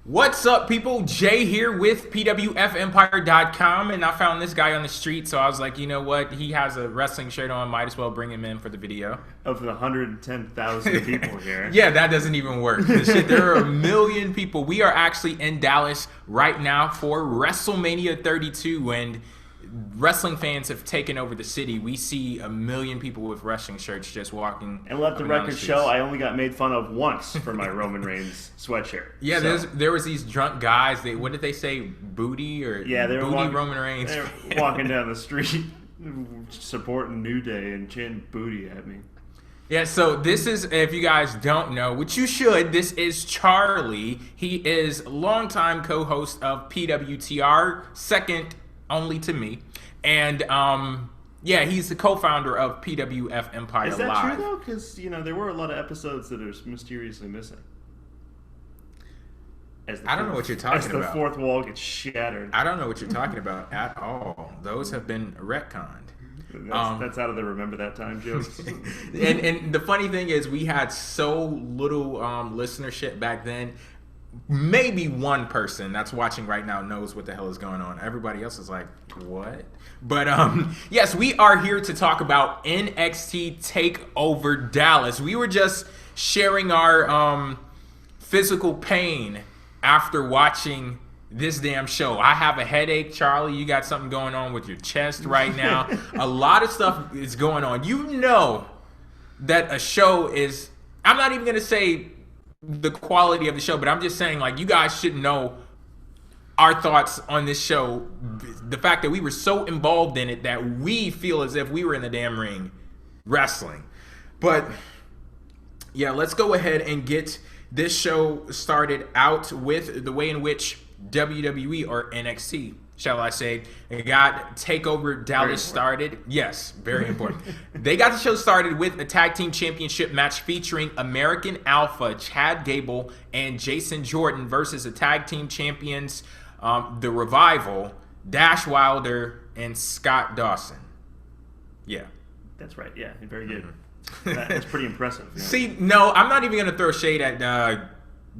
What's up, people? Jay here with PWF Empire.com, and I found this guy on the street, so I was like, you know what? He has a wrestling shirt on. Might as well bring him in for the video. Of the 110,000 people here. Yeah, that doesn't even work. There are a million people. We are actually in Dallas right now for WrestleMania 32, and wrestling fans have taken over the city. We see a million people with wrestling shirts just walking. And let the record show, I only got made fun of once for my Roman Reigns sweatshirt. Yeah, so. There was these drunk guys. What did they say? Booty or yeah, they were booty walking, Roman Reigns. They were walking down the street supporting New Day and chanting booty at me. Yeah, so this is, if you guys don't know, which you should, this is Charlie. He is longtime co-host of PWTR, second only to me. And yeah, he's the co-founder of PWF Empire Live. Is that true though? Because there were a lot of episodes that are mysteriously missing. I don't know what you're talking about. As the fourth wall gets shattered. I don't know what you're talking about at all. Those have been retconned. That's out of the remember that time jokes. and the funny thing is, we had so little listenership back then. Maybe one person that's watching right now knows what the hell is going on. Everybody else is like, what? But yes, we are here to talk about NXT TakeOver Dallas. We were just sharing our physical pain after watching this damn show. I have a headache, Charlie. You got something going on with your chest right now. A lot of stuff is going on. You know that a show is, I'm not even going to say the quality of the show, but I'm just saying, like, you guys should know our thoughts on this show. The fact that we were so involved in it that we feel as if we were in the damn ring wrestling. But yeah, let's go ahead and get this show started out with the way in which WWE, or NXT, shall I say, got TakeOver Dallas started. Yes, very important. They got the show started with a tag team championship match featuring American Alpha, Chad Gable, and Jason Jordan versus the tag team champions, The Revival, Dash Wilder, and Scott Dawson. Yeah. That's right. Yeah, very good. That's pretty impressive. Yeah. See, no, I'm not even going to throw shade at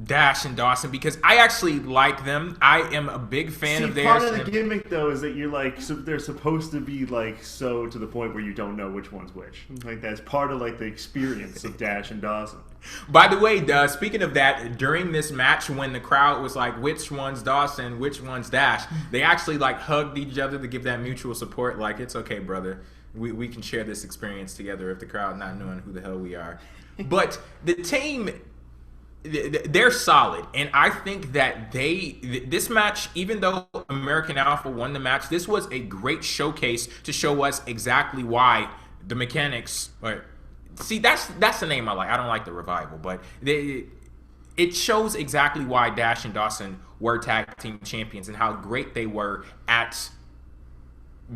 Dash and Dawson because I actually like them. I am a big fan of theirs. Part of the gimmick though is that you're like, so they're supposed to be like so to the point where you don't know which one's which. Like that's part of like the experience of Dash and Dawson. By the way, speaking of that, during this match when the crowd was like, which one's Dawson, which one's Dash, they actually like hugged each other to give that mutual support. Like, it's okay, brother. We can share this experience together if the crowd not knowing who the hell we are. But the team, they're solid, and I think that this match, even though American Alpha won the match, this was a great showcase to show us exactly why the mechanics. See, that's the name I like. I don't like the Revival, but it shows exactly why Dash and Dawson were tag team champions and how great they were at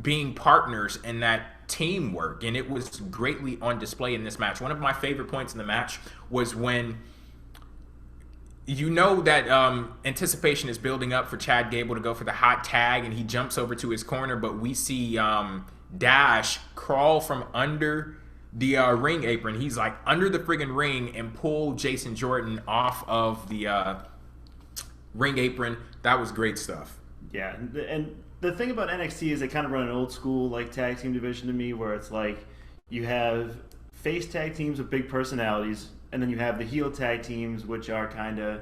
being partners in that teamwork, and it was greatly on display in this match. One of my favorite points in the match was when you know that anticipation is building up for Chad Gable to go for the hot tag, and he jumps over to his corner, but we see Dash crawl from under the ring apron. He's like under the friggin' ring and pull Jason Jordan off of the ring apron. That was great stuff. Yeah, and the thing about NXT is they kind of run an old school like tag team division to me, where it's like you have face tag teams with big personalities, and then you have the heel tag teams, which are kind of,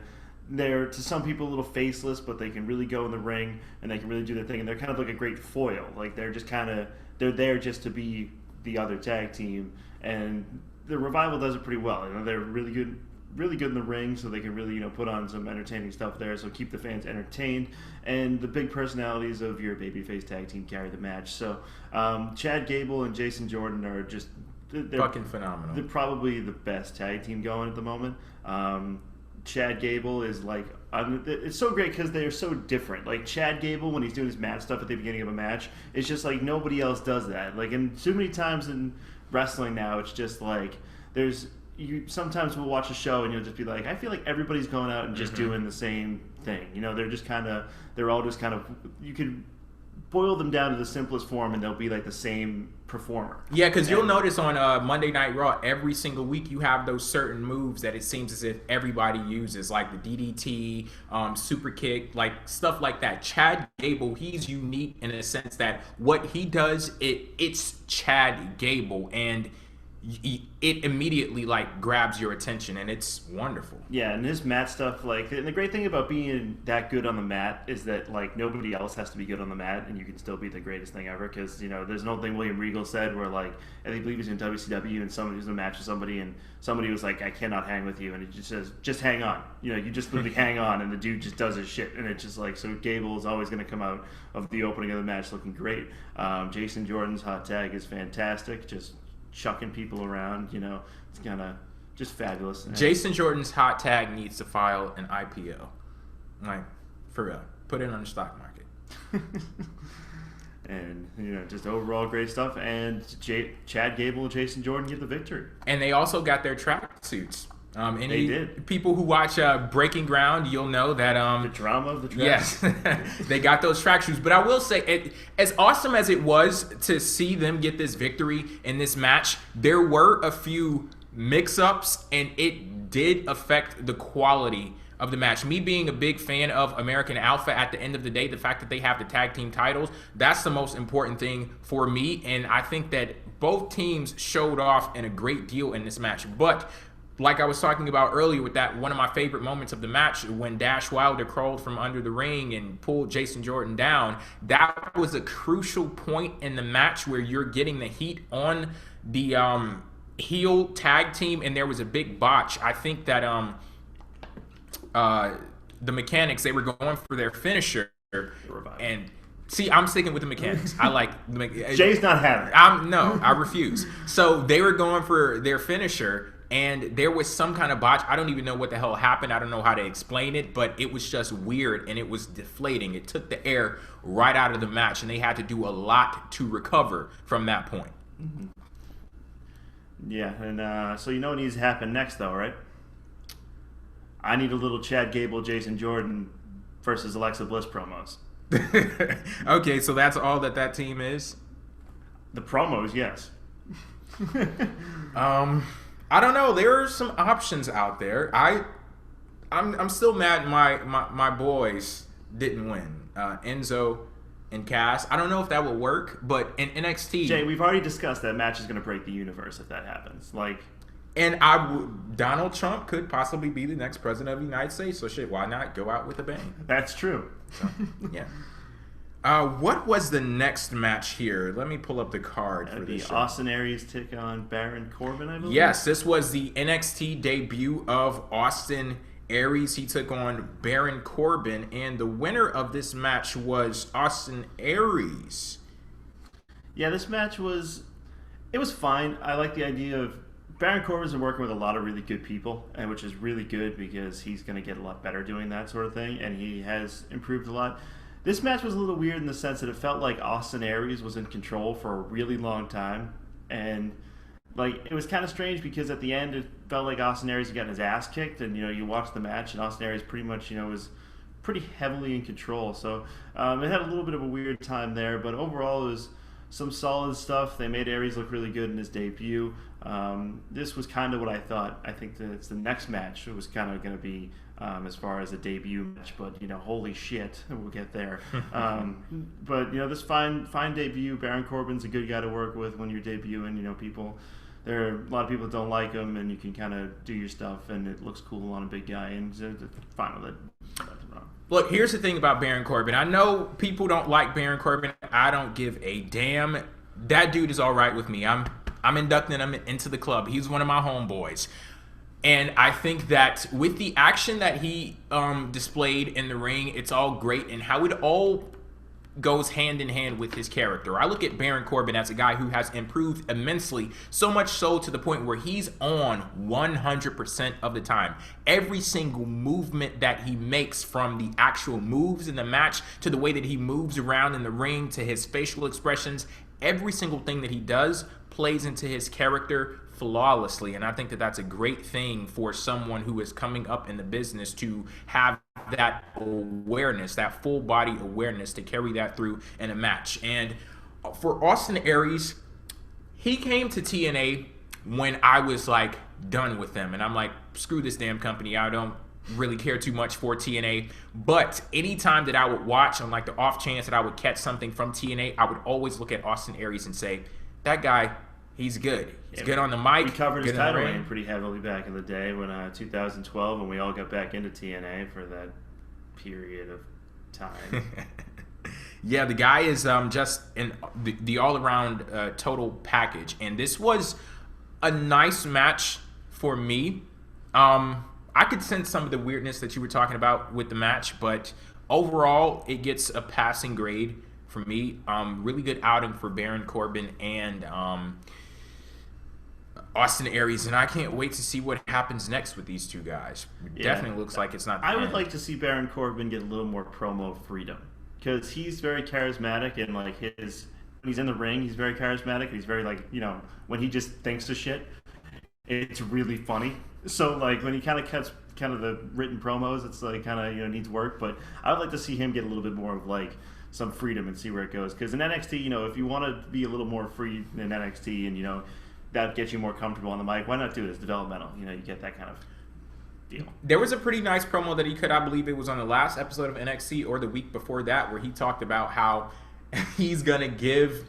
they're to some people a little faceless, but they can really go in the ring and they can really do their thing, and they're kind of like a great foil. Like they're just kind of, they're there just to be the other tag team, and the Revival does it pretty well. They're really good in the ring, so they can really put on some entertaining stuff there, so keep the fans entertained, and the big personalities of your babyface tag team carry the match. So Chad Gable and Jason Jordan are just, they're fucking phenomenal. They're probably the best tag team going at the moment. Chad Gable is like, it's so great because they're so different. Like Chad Gable, when he's doing his mat stuff at the beginning of a match, it's just like nobody else does that. Like, and too many times in wrestling now, it's just like you sometimes will watch a show and you'll just be like, I feel like everybody's going out and just doing the same thing. They're just kind of, they're all just kind of, you could boil them down to the simplest form and they'll be like the same performer. Yeah, because you'll notice on Monday Night Raw, every single week you have those certain moves that it seems as if everybody uses, like the DDT, super kick, like stuff like that. Chad Gable, he's unique in a sense that what he does, it's Chad Gable, and it immediately like grabs your attention, and it's wonderful. Yeah, and his mat stuff, like, and the great thing about being that good on the mat is that like nobody else has to be good on the mat, and you can still be the greatest thing ever. Because there's an old thing William Regal said where like I believe he was in WCW and somebody was in a match with somebody, and somebody was like, "I cannot hang with you," and he just says, "Just hang on." You just literally hang on, and the dude just does his shit, and it's just like so. Gable is always going to come out of the opening of the match looking great. Jason Jordan's hot tag is fantastic. Just chucking people around, it's kind of just fabulous. Jason Jordan's hot tag needs to file an IPO, like for real. Put it on the stock market. And just overall great stuff. And Chad Gable and Jason Jordan get the victory. And they also got their track suits. They did. People who watch Breaking Ground, you'll know that the drama of the track. Yes, they got those track shoes. But I will say, as awesome as it was to see them get this victory in this match, there were a few mix-ups, and it did affect the quality of the match. Me being a big fan of American Alpha, at the end of the day, the fact that they have the tag team titles, that's the most important thing for me. And I think that both teams showed off in a great deal in this match. But like I was talking about earlier with that, one of my favorite moments of the match, when Dash Wilder crawled from under the ring and pulled Jason Jordan down, that was a crucial point in the match where you're getting the heat on the heel tag team, and there was a big botch. I think that the Mechanics, they were going for their finisher, and see, I'm sticking with the Mechanics. I like Jay's not having it. I refuse. So they were going for their finisher, and there was some kind of botch. I don't even know what the hell happened. I don't know how to explain it, but it was just weird, and it was deflating. It took the air right out of the match, and they had to do a lot to recover from that point. Mm-hmm. Yeah, and so what needs to happen next, though, right? I need a little Chad Gable, Jason Jordan versus Alexa Bliss promos. Okay, so that's all that team is? The promos, yes. I don't know. There are some options out there. I'm still mad my boys didn't win. Enzo and Cass. I don't know if that will work, but in NXT, Jay, we've already discussed that match is going to break the universe if that happens. And Donald Trump could possibly be the next president of the United States. So shit, why not go out with a bang? That's true. So, yeah. What was the next match here? Let me pull up the card for this show. Austin Aries take on Baron Corbin, I believe. Yes, this was the NXT debut of Austin Aries. He took on Baron Corbin, and the winner of this match was Austin Aries. Yeah, this match was fine. I like the idea of Baron Corbin's been working with a lot of really good people, and which is really good because he's going to get a lot better doing that sort of thing, and he has improved a lot. This match was a little weird in the sense that it felt like Austin Aries was in control for a really long time, and it was kind of strange because at the end it felt like Austin Aries had gotten his ass kicked, and you watch the match and Austin Aries pretty much was pretty heavily in control. So it had a little bit of a weird time there, but overall it was some solid stuff. They made Aries look really good in his debut. This was kind of what I thought. I think that it's the next match. It was kind of going to be as far as a debut match, but holy shit, we'll get there. But this fine debut. Baron Corbin's a good guy to work with when you're debuting. People. There are a lot of people that don't like him, and you can kind of do your stuff, and it looks cool on a big guy, and fine with it. Nothing wrong. Look, here's the thing about Baron Corbin. I know people don't like Baron Corbin. I don't give a damn. That dude is all right with me. I'm inducting him into the club. He's one of my homeboys. And I think that with the action that he displayed in the ring, it's all great, and how it all goes hand in hand with his character. I look at Baron Corbin as a guy who has improved immensely, so much so to the point where he's on 100% of the time. Every single movement that he makes, from the actual moves in the match to the way that he moves around in the ring to his facial expressions, every single thing that he does plays into his character flawlessly, and I think that that's a great thing for someone who is coming up in the business to have that awareness, that full body awareness, to carry that through in a match. And for Austin Aries, he came to TNA when I was like done with them, and I'm like, screw this damn company, I don't really care too much for TNA. But anytime that I would watch, on like the off chance that I would catch something from TNA, I would always look at Austin Aries and say, that guy, he's good. He's good on the mic. We covered his title reign pretty heavily back in the day when 2012, when we all got back into TNA for that period of time. Yeah, the guy is just the all-around total package. And this was a nice match for me. I could sense some of the weirdness that you were talking about with the match, but overall, it gets a passing grade for me. Really good outing for Baron Corbin and Austin Aries, and I can't wait to see what happens next with these two guys. Definitely looks like it's not the I would end. like to see Baron Corbin get a little more promo freedom, because he's very charismatic, and like when he's in the ring, he's very charismatic. He's very when he just thinks of shit, it's really funny. So like when he kind of cuts the written promos, it's like needs work. But I would like to see him get a little bit more of like some freedom and see where it goes. Because in NXT, if you want to be a little more free in NXT and that gets you more comfortable on the mic, why not do this developmental? You get that kind of deal. There was a pretty nice promo that he cut. I believe it was on the last episode of NXT or the week before that, where he talked about how he's gonna give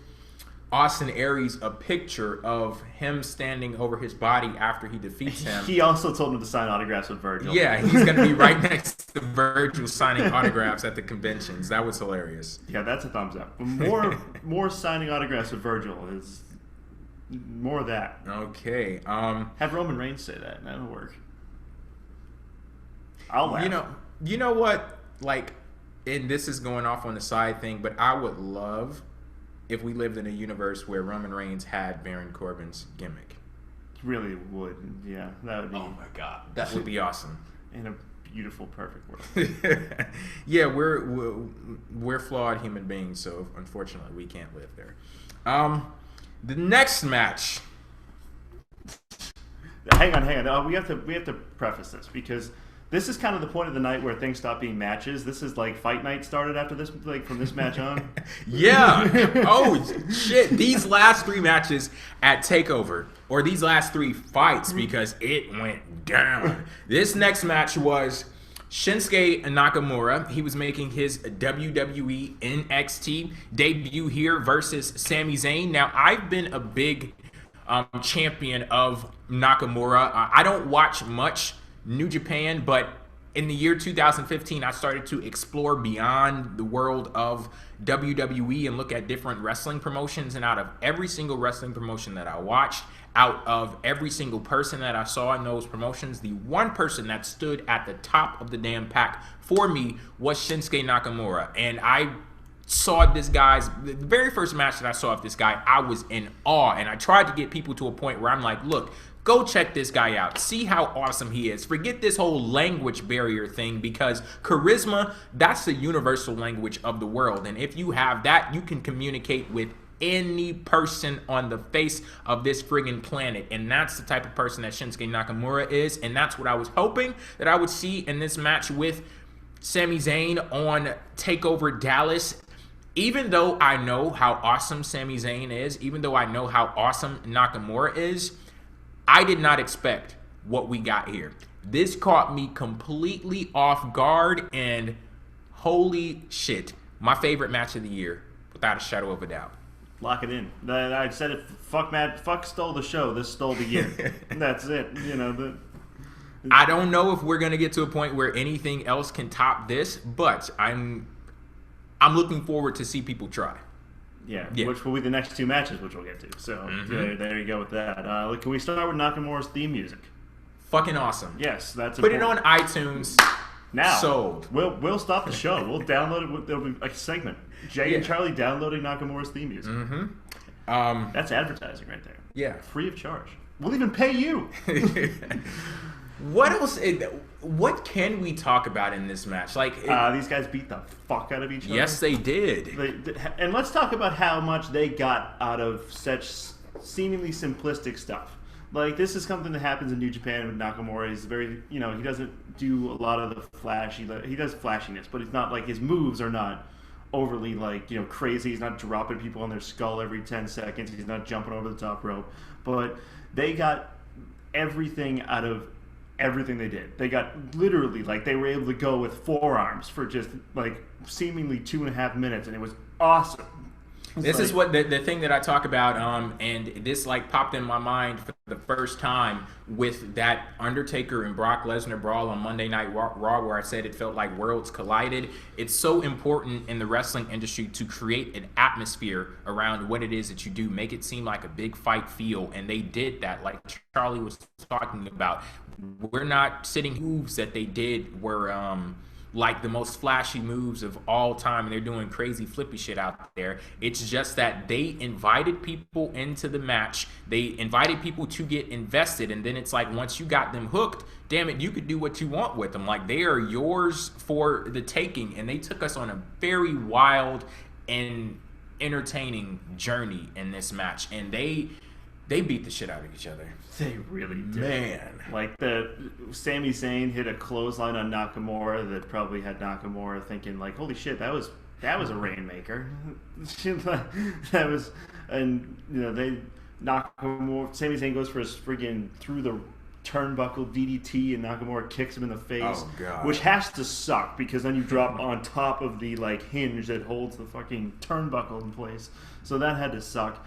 Austin Aries a picture of him standing over his body after he defeats him. He also told him to sign autographs with Virgil. Yeah, he's going to be right next to Virgil signing autographs at the conventions. That was hilarious. Yeah, that's a thumbs up. More signing autographs with Virgil is more of that. Okay. Have Roman Reigns say that. That'll work. I'll laugh. You know what? Like, and this is going off on the side thing, but I would love if we lived in a universe where Roman Reigns had Baron Corbin's gimmick. Really would. Yeah, that would be. Oh my God, that would be awesome. In a beautiful, perfect world. Yeah, we're flawed human beings, so unfortunately we can't live there. The next match. Hang on. Oh, we have to preface this, because this is kind of the point of the night where things stop being matches. This is like Fight Night started after this, like from this match on. Yeah. Oh, shit. These last three matches at TakeOver, or these last three fights, because it went down. This next match was Shinsuke Nakamura. He was making his WWE NXT debut here versus Sami Zayn. Now, I've been a big champion of Nakamura. I don't watch much New Japan, but in the year 2015, I started to explore beyond the world of WWE and look at different wrestling promotions. And out of every single wrestling promotion that I watched, out of every single person that I saw in those promotions, the one person that stood at the top of the damn pack for me was Shinsuke Nakamura. And I saw the very first match that I saw of this guy, I was in awe. And I tried to get people to a point where I'm like, look, go check this guy out. See how awesome he is. Forget this whole language barrier thing, because charisma, that's the universal language of the world. And if you have that, you can communicate with any person on the face of this friggin' planet. And that's the type of person that Shinsuke Nakamura is. And that's what I was hoping that I would see in this match with Sami Zayn on TakeOver Dallas. Even though I know how awesome Sami Zayn is, even though I know how awesome Nakamura is, I did not expect what we got here. This caught me completely off guard, and holy shit, my favorite match of the year, without a shadow of a doubt. Lock it in. I said it. Fuck stole the show. This stole the year. That's it. I don't know if we're gonna get to a point where anything else can top this, but I'm looking forward to see people try. Yeah, which will be the next two matches, which we'll get to. So there you go with that. Can we start with Nakamura's theme music? Fucking awesome. Yes, that's Put important. it on iTunes. Now, sold. We'll stop the show. We'll download it. There'll be a segment. Jay and Charlie downloading Nakamura's theme music. That's advertising right there. Yeah, free of charge. We'll even pay you. What else? What can we talk about in this match? Like these guys beat the fuck out of each other. Yes, they did. And let's talk about how much they got out of such seemingly simplistic stuff. Like, this is something that happens in New Japan with Nakamura. He's very, he doesn't do a lot of the flashy. He does flashiness, but it's not like his moves are not overly, like, crazy. He's not dropping people on their skull every 10 seconds. He's not jumping over the top rope. But they got everything out of everything they did. They got literally, like, they were able to go with forearms for just, like, seemingly 2.5 minutes, and it was awesome. This is what the thing that I talk about, and this like popped in my mind for the first time with that Undertaker and Brock Lesnar brawl on Monday Night Raw, where I said it felt like worlds collided. It's so important in the wrestling industry to create an atmosphere around what it is that you do, make it seem like a big fight feel, and they did that. Like Charlie was talking about, we're not sitting moves that they did were like the most flashy moves of all time, and they're doing crazy flippy shit out there. It's just that they invited people into the match. They invited people to get invested, and then it's like once you got them hooked, damn it, you could do what you want with them. Like, they are yours for the taking, and they took us on a very wild and entertaining journey in this match, and they beat the shit out of each other. They really did. Man. Like, Sami Zayn hit a clothesline on Nakamura that probably had Nakamura thinking, like, holy shit, that was a rainmaker. That was, and, Sami Zayn goes for his friggin' through the turnbuckle DDT, and Nakamura kicks him in the face. Oh, God. Which has to suck, because then you drop on top of the, like, hinge that holds the fucking turnbuckle in place. So that had to suck.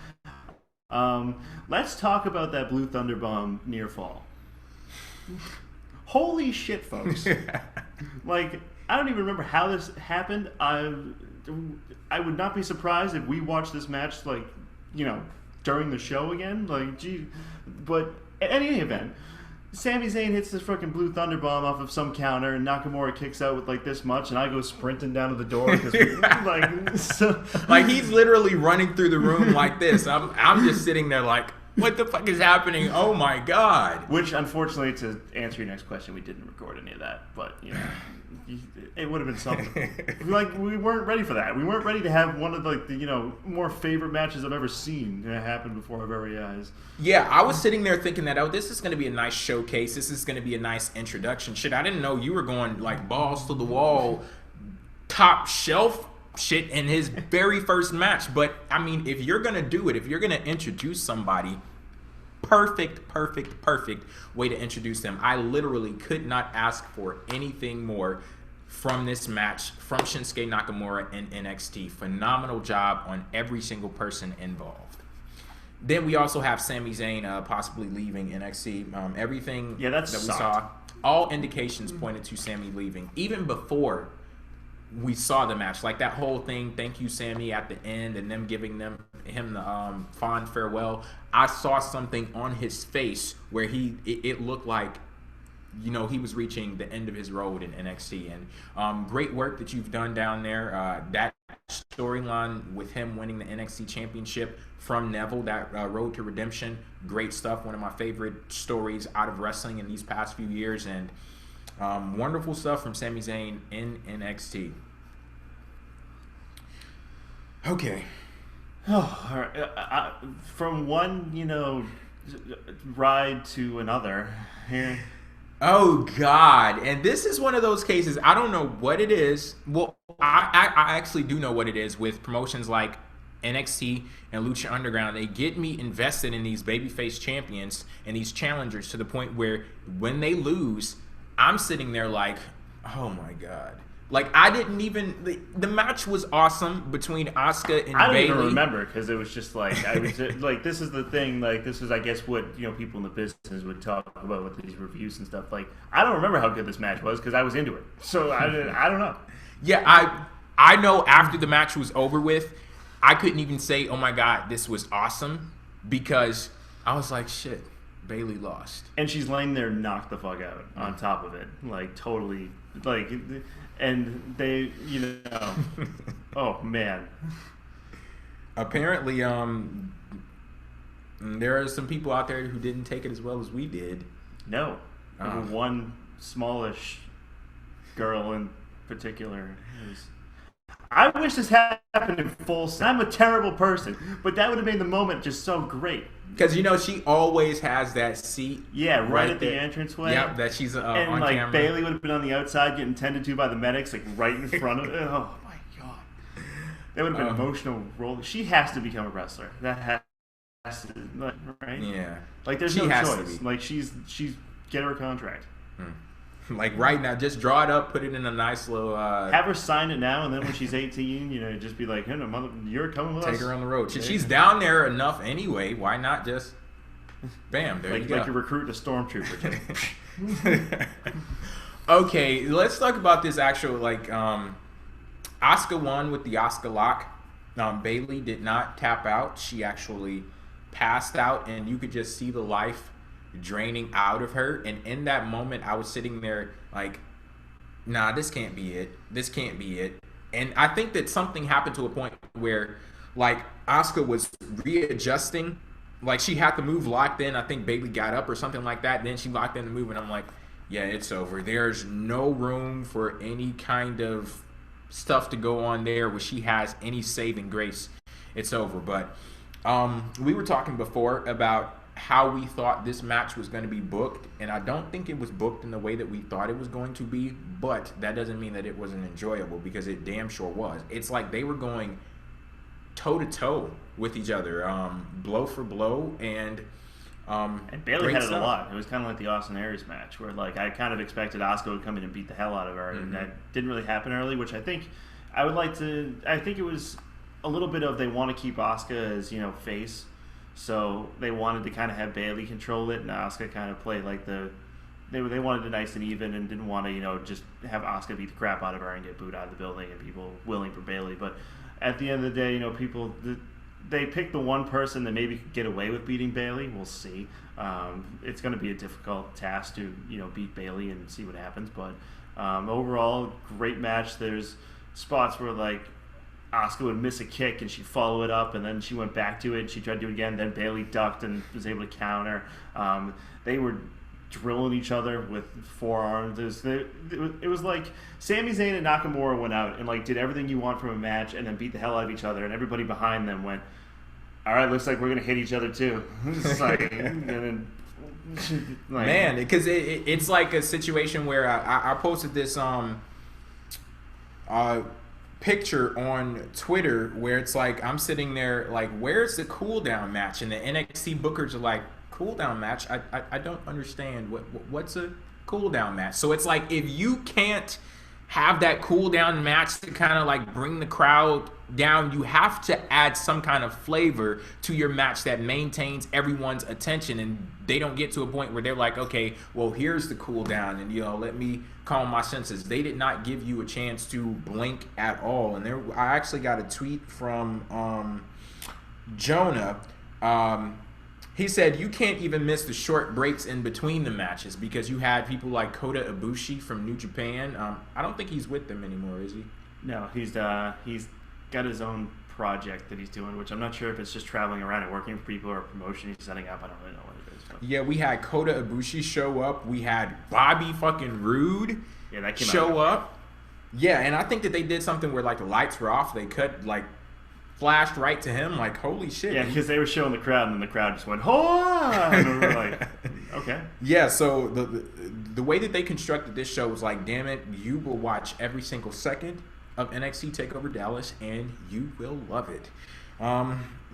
Let's talk about that Blue Thunder Bomb near fall. Holy shit, folks. Like, I don't even remember how this happened. I would not be surprised if we watched this match, like, during the show again. Like, gee. But at any event, Sami Zayn hits this fucking Blue Thunder Bomb off of some counter, and Nakamura kicks out with like this much, and I go sprinting down to the door because like he's literally running through the room like this. I'm just sitting there like, what the fuck is happening? Oh my god! Which, unfortunately, to answer your next question, we didn't record any of that, but it would have been something. Like, we weren't ready for that. We weren't ready to have one of the more favorite matches I've ever seen happen before our very eyes. Yeah, I was sitting there thinking that, this is going to be a nice showcase. This is going to be a nice introduction. Shit, I didn't know you were going like balls to the wall, top shelf shit in his very first match. But I mean, if you're going to do it, if you're going to introduce somebody, perfect way to introduce them. I literally could not ask for anything more from this match, from Shinsuke Nakamura in NXT. Phenomenal job on every single person involved. Then we also have Sami Zayn possibly leaving NXT. Everything that we saw, all indications pointed to Sami leaving. Even before we saw the match, like that whole thing, thank you Sami at the end, and them giving him the fond farewell. I saw something on his face where it looked like he was reaching the end of his road in NXT. And great work that you've done down there. That storyline with him winning the NXT championship from Neville, that road to redemption, great stuff. One of my favorite stories out of wrestling in these past few years, and wonderful stuff from Sami Zayn in NXT. Okay. Oh, all right. From one, ride to another. Here. Oh, God. And this is one of those cases, I don't know what it is. Well, I actually do know what it is with promotions like NXT and Lucha Underground. They get me invested in these babyface champions and these challengers to the point where when they lose, I'm sitting there like, oh, my God. Like, I didn't even... The match was awesome between Asuka and Bayley. I don't even remember, because it was just like... I was like, this is the thing. Like, this is, I guess, what people in the business would talk about with these reviews and stuff. Like, I don't remember how good this match was, because I was into it. So, I don't know. Yeah, I know after the match was over with, I couldn't even say, oh, my God, this was awesome, because I was like, shit, Bayley lost. And she's laying there knocked the fuck out on top of it. Like, totally... Like... And they, oh man. Apparently, there are some people out there who didn't take it as well as we did. No, one smallish girl in particular. I wish this happened in full. I'm a terrible person, but that would have made the moment just so great. Because she always has that seat. Yeah, right at there. the entranceway. Yep, that she's and on like camera. Bayley would have been on the outside getting tended to by the medics, like right in front of it. Oh my god, that would have been emotional roll. She has to become a wrestler. That has to, right? Yeah, like there's she no has choice. Like she's get her a contract. Like right now, just draw it up, put it in a nice little. Have her sign it now, and then when she's 18, just be like, "Hey, no, mother, you're coming with us." Take her on the road. She's down there enough anyway. Why not just, bam, there you go. Like you're recruiting a stormtrooper. Okay, let's talk about this actual Asuka won with the Asuka lock. Bayley did not tap out. She actually passed out, and you could just see the life draining out of her. And in that moment, I was sitting there like, nah, this can't be it. This can't be it. And I think that something happened to a point where like Asuka was readjusting. Like she had the move locked in. I think Bayley got up or something like that. And then she locked in the move, and I'm like, yeah, it's over. There's no room for any kind of stuff to go on there where she has any saving grace. It's over. But we were talking before about how we thought this match was going to be booked, and I don't think it was booked in the way that we thought it was going to be, but that doesn't mean that it wasn't enjoyable, because it damn sure was. It's like they were going toe-to-toe with each other, blow for blow, and Bayley had it a lot. It was kind of like the Austin Aries match, where like I kind of expected Asuka would come in and beat the hell out of her, and that didn't really happen early, which I think it was a little bit of they want to keep Asuka as, face. So they wanted to kind of have Bayley control it, and Asuka kind of play like they wanted it nice and even, and didn't want to just have Asuka beat the crap out of her and get booed out of the building, and people willing for Bayley. But at the end of the day, people they picked the one person that maybe could get away with beating Bayley. We'll see. It's going to be a difficult task to beat Bayley and see what happens. But overall, great match. There's spots where like Asuka would miss a kick and she'd follow it up, and then she went back to it and she tried to do it again. Then Bayley ducked and was able to counter. They were drilling each other with forearms. It was like Sami Zayn and Nakamura went out and like did everything you want from a match, and then beat the hell out of each other, and everybody behind them went, all right, looks like we're gonna hit each other too. It's like, and then, like, man, because it's like a situation where I posted this picture on Twitter where it's like I'm sitting there like, where's the cool down match? And the NXT bookers are like, cool down match? I don't understand what's a cool down match. So it's like, if you can't have that cool down match to kind of like bring the crowd down, you have to add some kind of flavor to your match that maintains everyone's attention, and they don't get to a point where they're like, okay, well, here's the cool down, and let me calm my senses. They did not give you a chance to blink at all. And I actually got a tweet from Jonah. He said you can't even miss the short breaks in between the matches, because you had people like Kota Ibushi from New Japan. I don't think he's with them anymore, is he? No, he's got his own project that he's doing, which I'm not sure if it's just traveling around and working for people or a promotion he's setting up. I don't really know what it is. But. Yeah, we had Kota Ibushi show up. We had Bobby fucking Roode show up. Yeah, and I think that they did something where like the lights were off. They flashed right to him, like, holy shit. Yeah, because they were showing the crowd, and then the crowd just went, hold on! And we were like, okay. Yeah, so the way that they constructed this show was like, damn it, you will watch every single second of NXT TakeOver Dallas, and you will love it.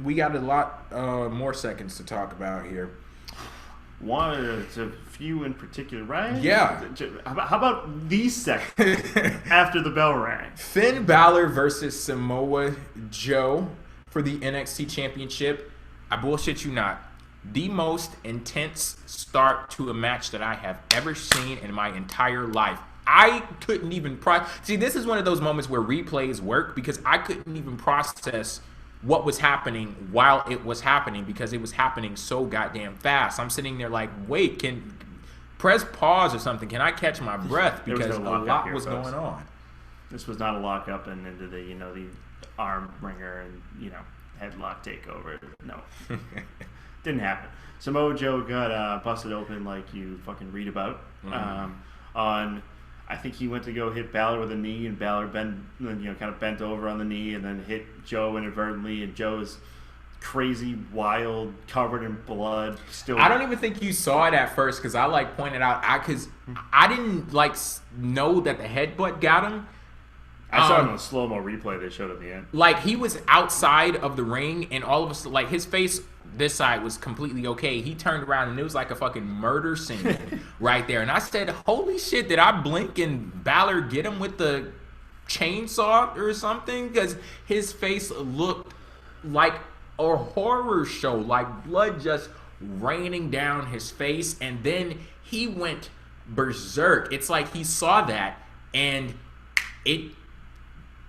We got a lot more seconds to talk about here. It's a few in particular, right? Yeah. How about these seconds after the bell rang? Finn Balor versus Samoa Joe for the NXT Championship. I bullshit you not. The most intense start to a match that I have ever seen in my entire life. I couldn't even see, this is one of those moments where replays work, because I couldn't even process what was happening while it was happening, because it was happening so goddamn fast. I'm sitting there like, wait, can press pause or something? Can I catch my breath? Because a lot was going on. This was not a lockup and into the the arm wringer and headlock takeover. No, didn't happen. Samoa Joe got busted open like you fucking read about on. I think he went to go hit Balor with a knee, and Balor kind of bent over on the knee, and then hit Joe inadvertently, and Joe is crazy, wild, covered in blood. Still, I don't even think you saw it at first because I like pointed out because I didn't like know that the headbutt got him. I saw it in a slow-mo replay they showed at the end. Like he was outside of the ring, and all of a sudden, like his face. This side was completely okay. He turned around and it was like a fucking murder scene right there. And I said, holy shit, did I blink and Balor get him with the chainsaw or something? Because his face looked like a horror show, like blood just raining down his face. And then he went berserk. It's like he saw that and it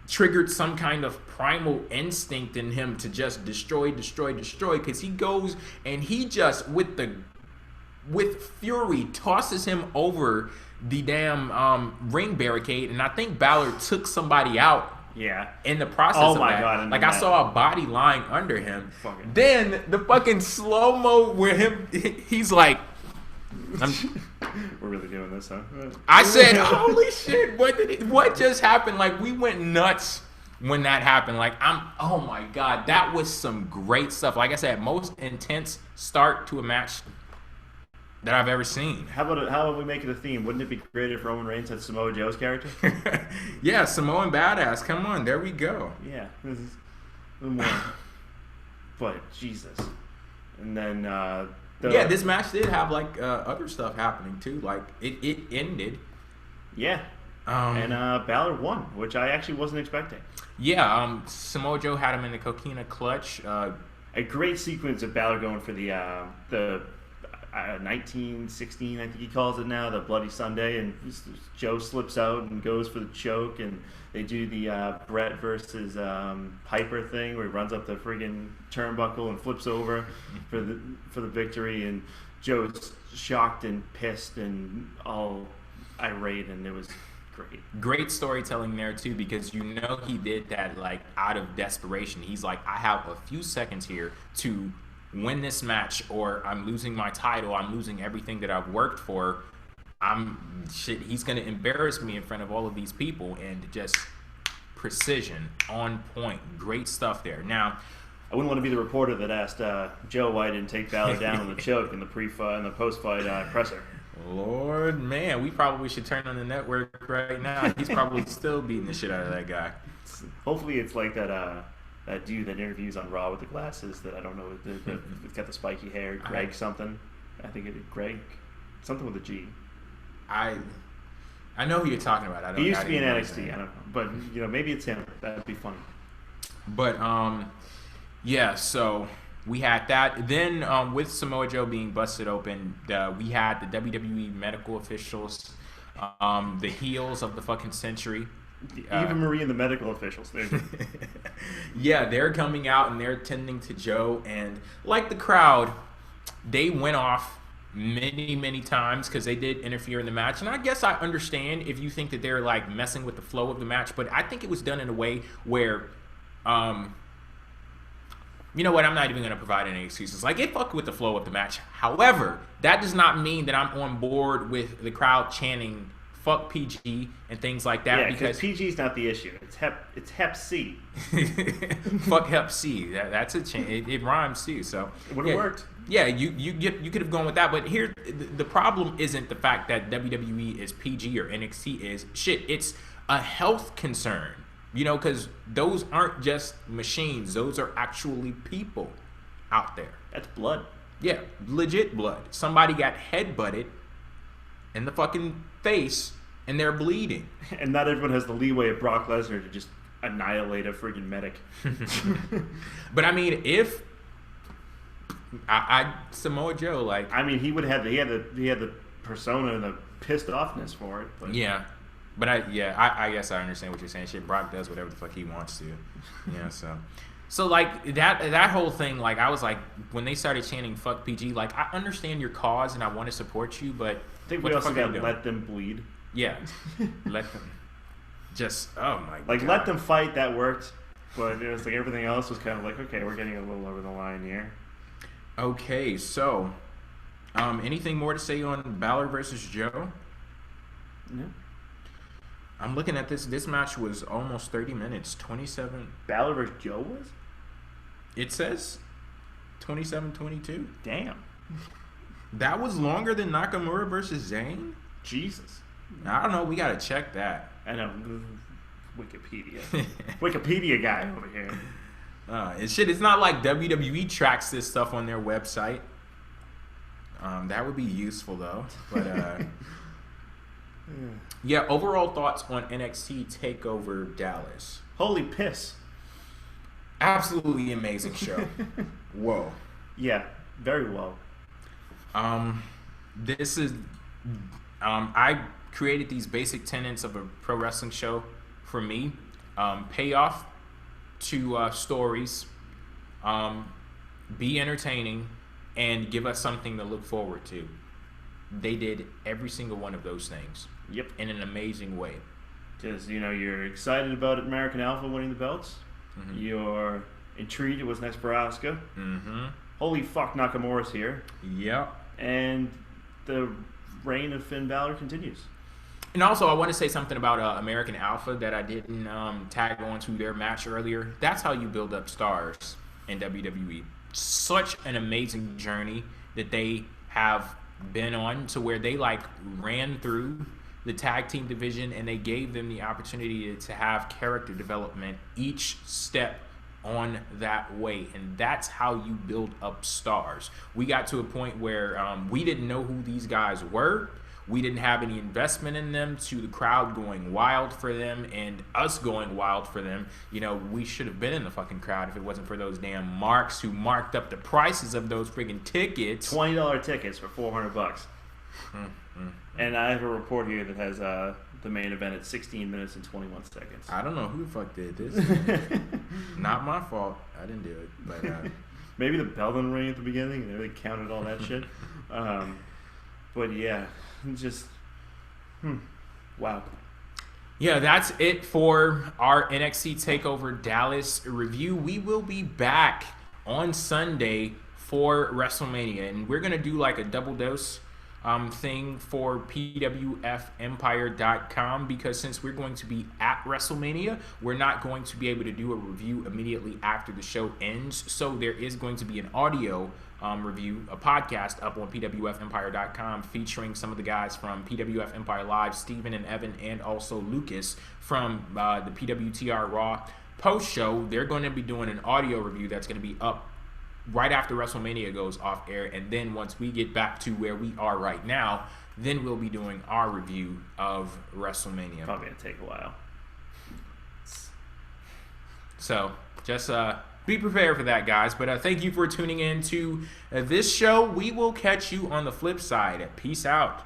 triggered some kind of primal instinct in him to just destroy because he goes and he just with fury tosses him over the damn ring barricade, and I think Balor took somebody out in the process of that. God, like I saw a body lying under him. Then the fucking slow-mo where he's like we're really doing this, huh? I said, holy shit, what just happened? Like, we went nuts when that happened. Like, oh my God, that was some great stuff. Like I said, most intense start to a match that I've ever seen. How about we make it a theme? Wouldn't it be great if Roman Reigns had Samoa Joe's character? Yeah, Samoan Badass. Come on, there we go. Yeah, this is more. But, Jesus. And then, this match did have like other stuff happening too. Like it ended. Yeah. And Balor won, which I actually wasn't expecting. Yeah. Samoa Joe had him in the coquina clutch. A great sequence of Balor going for the 1916, I think he calls it now, the Bloody Sunday, and Joe slips out and goes for the choke, and they do the Brett versus Piper thing where he runs up the friggin' turnbuckle and flips over for the victory, and Joe's shocked and pissed and all irate, and it was great. Great storytelling there too, because he did that like out of desperation. He's like, I have a few seconds here to win this match, or I'm losing my title, I'm losing everything that I've worked for. He's gonna embarrass me in front of all of these people, and just precision, on point, great stuff there. Now, I wouldn't want to be the reporter that asked Joe why he didn't take Balor down on the choke in the pre-fight and the post-fight presser. Lord, man, we probably should turn on the network right now. He's probably still beating the shit out of that guy. Hopefully, it's like that dude that interviews on Raw with the glasses that I don't know. It's got the spiky hair. Greg something. I think it is Greg. Something with a G. I know who you're talking about. He used to be in NXT. I don't know, but maybe it's him. That'd be funny. But yeah. So we had that. Then with Samoa Joe being busted open, we had the WWE medical officials, the heels of the fucking century. Eva Marie and the medical officials. Yeah, they're coming out and they're tending to Joe, and like the crowd, they went off many times because they did interfere in the match. And I guess I understand if you think that they're like messing with the flow of the match, but I think it was done in a way where you know what, I'm not even going to provide any excuses. Like, it fucked with the flow of the match. However, that does not mean that I'm on board with the crowd chanting fuck PG and things like that. Yeah, because PG's not the issue. It's Hep C. Fuck Hep C. That's a change. It rhymes too. So it would have worked. Yeah, you could have gone with that. But here, the problem isn't the fact that WWE is PG or NXT is. Shit, it's a health concern. Because those aren't just machines. Those are actually people out there. That's blood. Yeah, legit blood. Somebody got headbutted in the fucking face, and they're bleeding. And not everyone has the leeway of Brock Lesnar to just annihilate a freaking medic. But I mean, if Samoa Joe, like, I mean, he had the persona and the pissed offness for it. But. Yeah. But I guess I understand what you're saying. Shit, Brock does whatever the fuck he wants to. Yeah, so like that whole thing, like, I was like, when they started chanting "fuck PG," like, I understand your cause and I want to support you, but I think we also got to let them bleed. Yeah, let them. Just oh my god. Like, let them fight. That worked, but it was like everything else was kind of like, okay, we're getting a little over the line here. Okay, so anything more to say on Balor versus Joe? No. I'm looking at this. This match was almost 30 minutes. 27. Balor versus Joe was? It says 27-22. Damn. That was longer than Nakamura versus Zayn? Jesus. I don't know. We got to check that. I know. Wikipedia. Wikipedia guy over here. It's not like WWE tracks this stuff on their website. That would be useful, though. But, yeah, overall thoughts on NXT TakeOver Dallas. Holy piss. Absolutely amazing show. Whoa. Yeah, very well. This is... I created these basic tenets of a pro wrestling show for me. Payoff to stories, be entertaining, and give us something to look forward to. They did every single one of those things. Yep. In an amazing way. Because, you're excited about American Alpha winning the belts. Mm-hmm. You're intrigued at what's next for Asuka. Mm-hmm. Holy fuck, Nakamura's here. Yep. And the reign of Finn Balor continues. And also, I want to say something about American Alpha that I didn't tag on to their match earlier. That's how you build up stars in WWE. Such an amazing journey that they have been on, to where they ran through the tag team division and they gave them the opportunity to have character development each step on that way. And that's how you build up stars. We got to a point where we didn't know who these guys were. We didn't have any investment in them, to the crowd going wild for them and us going wild for them. We should have been in the fucking crowd if it wasn't for those damn marks who marked up the prices of those friggin' tickets. $20 tickets for $400. And I have a report here that has the main event at 16 minutes and 21 seconds. I don't know who the fuck did this. Not my fault. I didn't do it. But maybe the bell didn't ring at the beginning and they counted all that shit. But yeah, just wow. Yeah, that's it for our NXT TakeOver Dallas review. We will be back on Sunday for WrestleMania, and we're gonna do a double dose thing for PWF Empire.com, because since we're going to be at WrestleMania, we're not going to be able to do a review immediately after the show ends. So there is going to be an audio review, a podcast up on PWF Empire.com featuring some of the guys from PWF Empire Live, Steven and Evan, and also Lucas from the PWTR Raw post show. They're going to be doing an audio review that's going to be up right after WrestleMania goes off air, and then once we get back to where we are right now, then we'll be doing our review of WrestleMania. Probably gonna take a while. So just be prepared for that, guys. But thank you for tuning in to this show. We will catch you on the flip side. Peace out.